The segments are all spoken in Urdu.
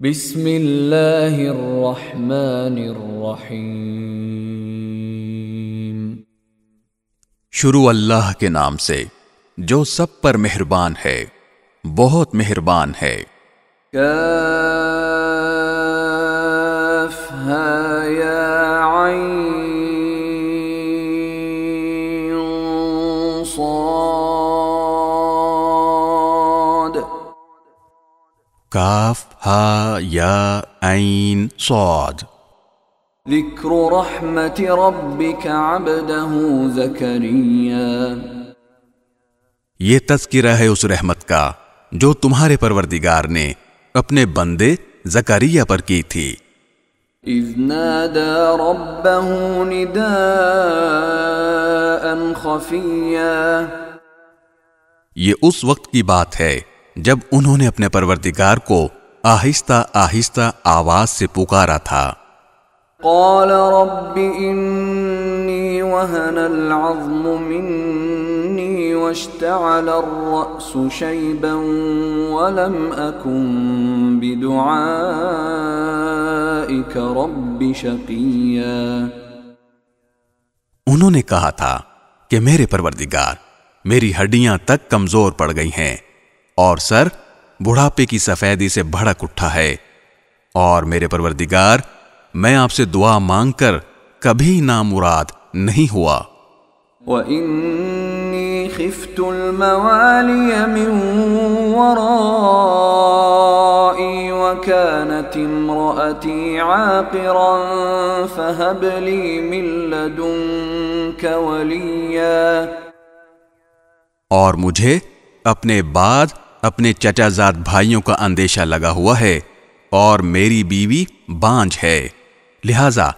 بسم اللہ الرحمن الرحیم۔ شروع اللہ کے نام سے جو سب پر مہربان ہے، بہت مہربان ہے۔ کاف ہا یا عین صاد۔ کاف ہا یا عین صاد۔ ذکر رحمت ربک عبدہ زکریا۔ یہ تذکرہ ہے اس رحمت کا جو تمہارے پروردگار نے اپنے بندے زکریا پر کی تھی۔ اذ نادى ربه نداء خفیا۔ یہ اس وقت کی بات ہے جب انہوں نے اپنے پروردگار کو آہستہ آہستہ آواز سے پکارا تھا۔ قال رب انی وهن العظم منی واشتعل الرأس شیبا ولم اکن بدعائک رب شقیا۔ انہوں نے کہا تھا کہ میرے پروردگار، میری ہڈیاں تک کمزور پڑ گئی ہیں اور سر بڑھاپے کی سفیدی سے بھڑک اٹھا ہے، اور میرے پروردگار میں آپ سے دعا مانگ کر کبھی نامراد نہیں ہوا۔ وَإِنِّي خِفْتُ الْمَوَالِيَ مِنْ وَرَائِي وَكَانَتِ امْرَأَتِي عَاقِرًا فَهَبْ لِي مِن لَّدُنكَ وَلِيًّا۔ اور مجھے اپنے بعد اپنے چچا زاد بھائیوں کا اندیشہ لگا ہوا ہے، اور میری بیوی بانجھ ہے، لہذا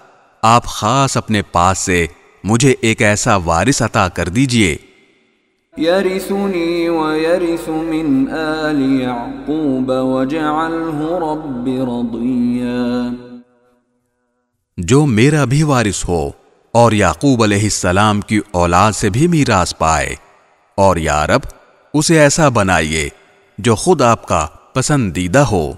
آپ خاص اپنے پاس سے مجھے ایک ایسا وارث عطا کر دیجئے۔ يَرِثُنِي وَيَرِثُ مِنْ آلِ يَعْقُوبَ وَاجْعَلْهُ رَبِّ رَضِيًّا۔ جو میرا بھی وارث ہو اور یعقوب علیہ السلام کی اولاد سے بھی میراث پائے، اور یا رب اسے ایسا بنائیے جو خود آپ کا پسندیدہ ہو۔